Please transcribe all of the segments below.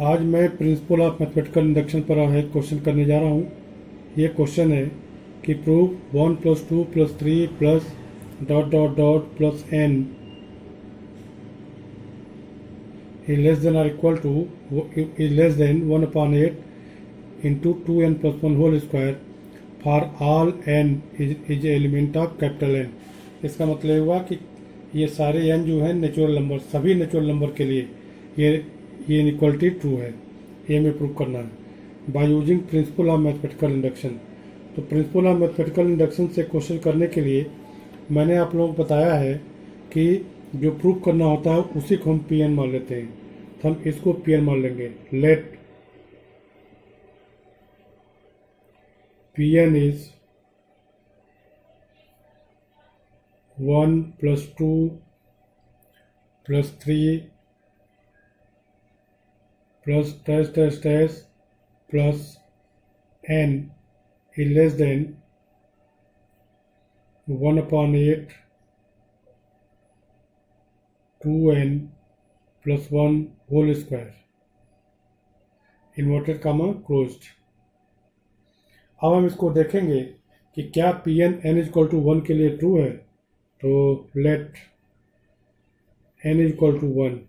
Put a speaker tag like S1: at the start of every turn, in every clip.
S1: आज मैं principle of mathematical induction पर एक क्वेश्चन करने जा रहा हूँ। ये क्वेश्चन है कि prove 1 + 2 + 3 plus dot dot dot plus n is less than or equal to is less than 1/8 into 2n plus 1 whole square for all n is element of capital N। इसका मतलब हुआ कि ये सारे n जो है नेचुरल नंबर, सभी natural number के लिए ये इनइक्वालिटी ट्रू है। ये हमें प्रूव करना है by using principle of mathematical induction. तो प्रिंसिपल ऑफ मैथमेटिकल इंडक्शन से क्वेश्चन करने के लिए मैंने आप लोगों को बताया है कि जो प्रूव करना होता है उसी को हम Pn मान लेते हैं। तो हम इसको Pn मान लेंगे। Let Pn is 1 + 2 + 3 plus dash dash dash plus n is less than 1/8 2n plus 1 whole square inverted comma closed. अब हम इसको देखेंगे कि क्या Pn n = 1 के लिए ट्रू है। तो let n = 1,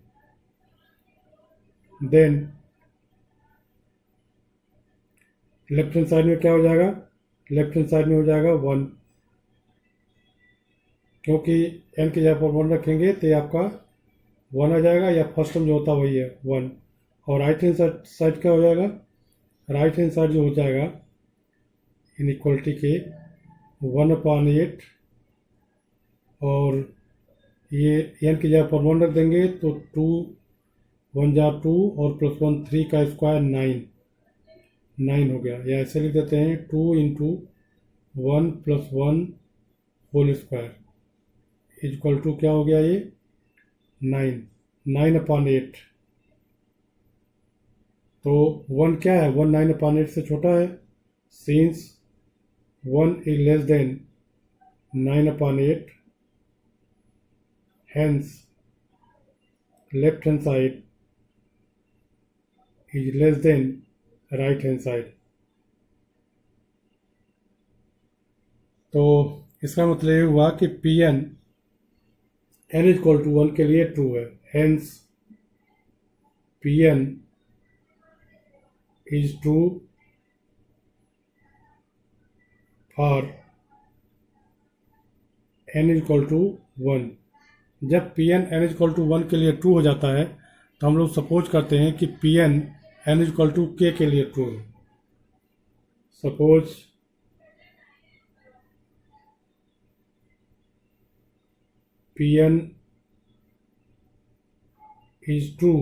S1: then left hand side में क्या हो जाएगा, लेफ्ट हैंड साइड में हो जाएगा 1, क्योंकि n की जगह पर 1 रखेंगे तो ये आपका 1 आ जाएगा, या फर्स्ट टर्म जो होता है वही है 1। और राइट हैंड साइड क्या हो जाएगा, राइट हैंड साइड जो हो जाएगा इनइक्वालिटी के 1/8, और ये n की जगह पर 1 रख देंगे तो 2 1 जा 2 और प्लस 1 3 का स्क्वायर 9 हो गया। या ऐसे लिख देते हैं 2 × 1 + 1 होल स्क्वायर इक्वल टू क्या हो गया, ये 9/8। तो 1 क्या है, 1 9/8 से छोटा है। Since 1 is less than 9/8, hence left hand side is less than right hand side। तो इसका मतलब ये हुआ कि Pn n = 1 के लिए ट्रू है। hence Pn is true for n = 1। जब Pn n = 1 के लिए ट्रू हो जाता है तो हम लोग सपोज करते हैं कि Pn n = k के लिए ट्रू है। Suppose Pn is true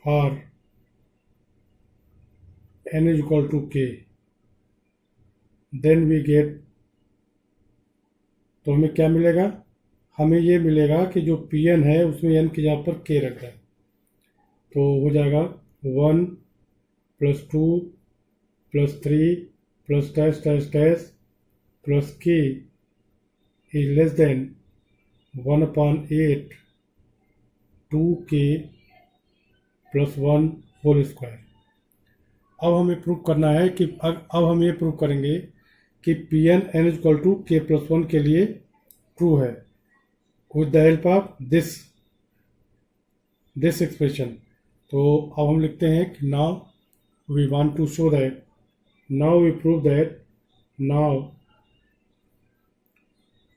S1: for n = k, then we get, तो हमें क्या मिलेगा, हमें ये मिलेगा कि जो Pn है उसमें n की जगह पर k रख रहा है। तो हो जाएगा 1 + 2 + 3 plus dash dash dash plus k is less than 1/8 2k plus 1 whole square। अब हमें प्रूव करना है कि अब हम ये प्रूव करेंगे कि Pn n = k + 1 के लिए ट्रू है with the help of this expression. तो अब हम लिखते हैं कि now we want to show that, now we prove that, नाउ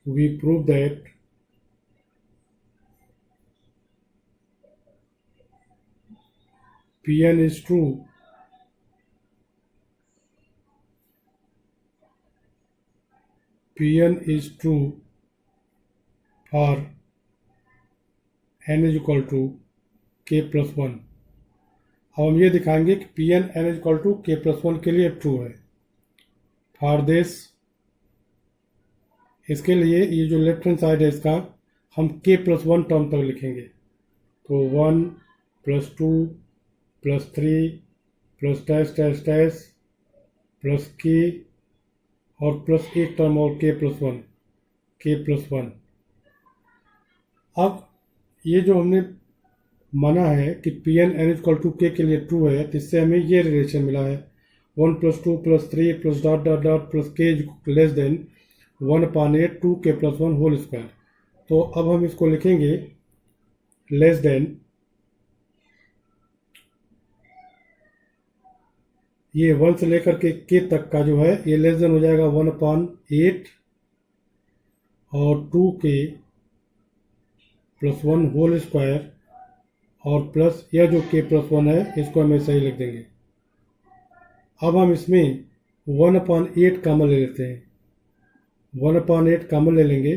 S1: we prove that Pn is true for n = k + 1। अब हम ये दिखाएंगे कि Pn n = k + 1 के लिए ट्रू है। फॉर दिस, इसके लिए ये जो लेफ्ट हैंड साइड है इसका हम k + 1 टर्म तक लिखेंगे। तो 1 + 2 + 3 plus dash dash dash plus k और प्लस एक टर्म और k + 1। अब ये जो हमने माना है कि P n n equal to के लिए ट्रू है, तो इससे हमें ये रिलेशन मिला है 1 + 2 + 3 + dot dot dot plus k less than 1/8 2k + 1 whole square. तो अब हम इसको लिखेंगे लेस देन, ये 1 से लेकर के तक का जो है ये लेस देन हो जाएगा 1/8 और 2k + 1 होल स्क्वायर और प्लस यह जो k + 1 है इसको हम ऐसे ही लिख देंगे। अब हम इसमें 1/8 कॉमन ले लेते हैं, 1/8 कॉमन ले लेंगे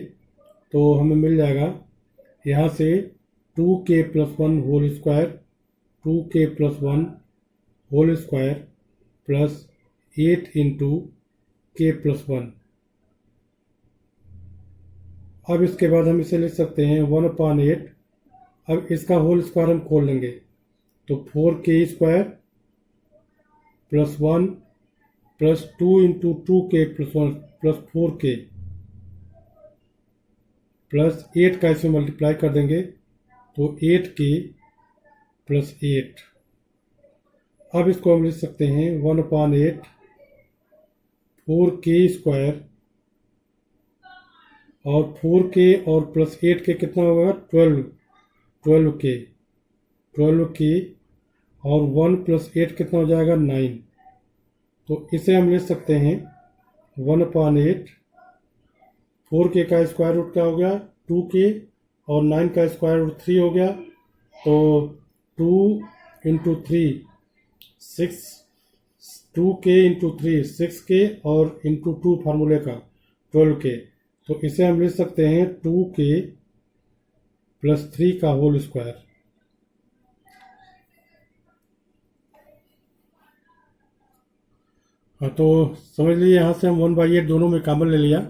S1: तो हमें मिल जाएगा यहाँ से 2k + 1 whole square 2k + 1 whole square plus 8 × k + 1। अब इसके बाद हम इसे लिख सकते हैं 1/8। अब इसका होल स्क्वायर हम खोल लेंगे तो 4k² + 1 + 2 × 2k + 1 + 4k प्लस 8 का इसमें मल्टीप्लाई कर देंगे तो 8k + 8। अब इसको हम लिख सकते हैं 1/8 4k² और 4k और प्लस 8k कितना होगा 12k और 1 + 8 कितना हो जाएगा 9। तो इसे हम लिख सकते हैं 1/8 4k का स्क्वायर रूट क्या हो गया 2k और 9 का स्क्वायर रूट 3 हो गया, तो 2 × 3 6 2k × 3 6k और × 2 फार्मूले का 12k। तो इसे हम लिख सकते हैं 2k + 3 का होल स्क्वायर। तो समझ लीजिए यहाँ से हम 1/8 दोनों में कॉमन ले लिया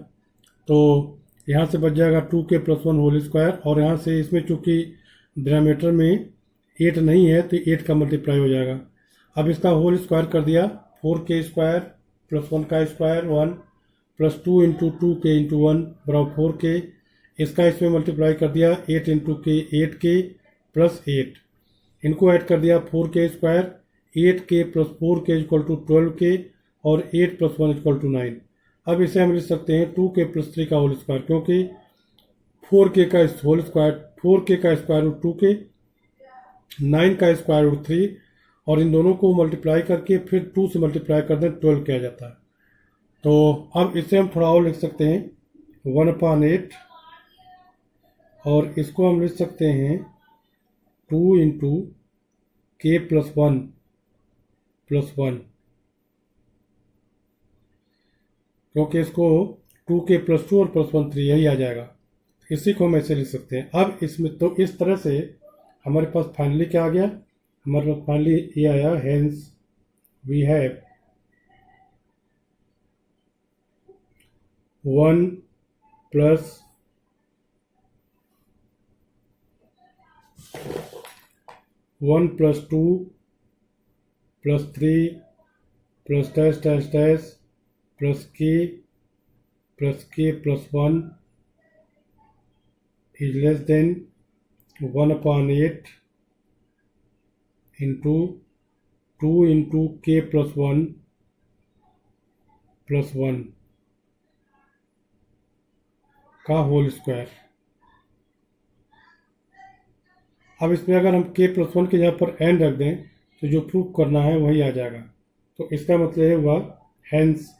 S1: तो यहाँ से बच जाएगा 2k + 1 होल स्क्वायर और यहाँ से इसमें चूँकि डिनोमिनेटर में 8 नहीं है तो 8 का मल्टीप्लाई हो जाएगा। अब इसका होल स्क्वायर कर दिया 4k² + 1 का स्क्वायर 1 + 2 × 2k × 1 बराबर 4k। इसका इसमें मल्टीप्लाई कर दिया 8 × k 8k + 8। इनको ऐड कर दिया 4k² 8k + 4k = 12k और 8 + 1 = 9। अब इसे हम लिख सकते हैं 2k + 3 का होल स्क्वायर, क्योंकि 4k का होल स्क्वायर 4k का स्क्वायर रूट 2k 9 का स्क्वायर रूट 3 और इन दोनों को मल्टीप्लाई करके फिर 2 से मल्टीप्लाई कर दें 12 किया जाता है। तो अब इसे हम थोड़ा और लिख सकते हैं 1/8 और इसको हम लिख सकते हैं 2 × k + 1 + 1, क्योंकि इसको 2k + 2 और +1 3 यही आ जाएगा। इसी को हम ऐसे लिख सकते हैं। अब इसमें तो इस तरह से हमारे पास फाइनली क्या आ गया, हमारे पास फाइनली ये आया hence we have 1 + 1 + 2 + 3 + dash dash dash + k + 1 is less than 1/8 into 2 × k + 1 + 1 का होल स्क्वायर। अब इसमें अगर हम k + 1 के जगह पर n रख दें तो जो प्रूफ करना है वही आ जाएगा। तो इसका मतलब है हुआ hence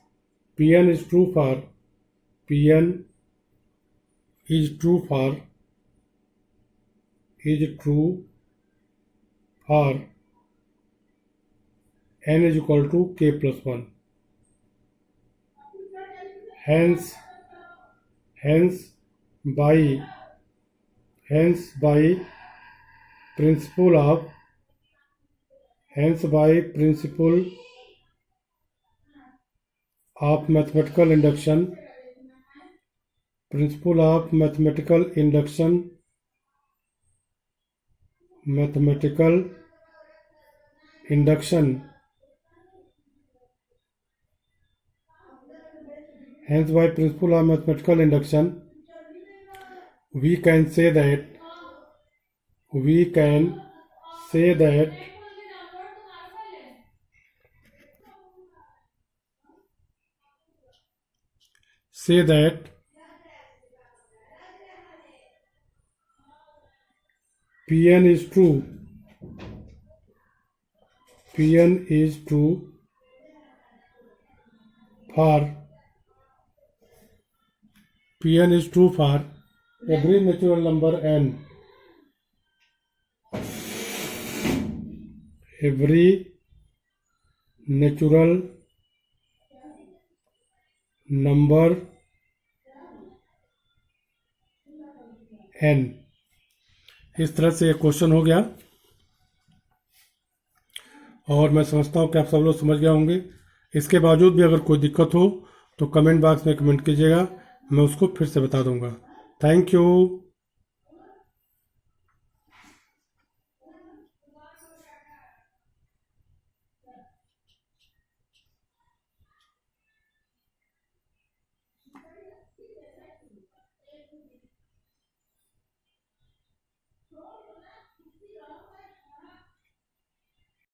S1: Pn is true for Pn is true for n is equal to k + 1। hence by principle of mathematical induction we can say that say that Pn is true. Pn is true for every natural number n. Every natural number n. इस तरह से एक question हो गया और मैं समझता हूँ कि आप सब लोग समझ गए होंगे। इसके बावजूद भी अगर कोई दिक्कत हो तो कमेंट बॉक्स में कमेंट कीजिएगा, मैं उसको फिर से बता दूंगा। Thank you.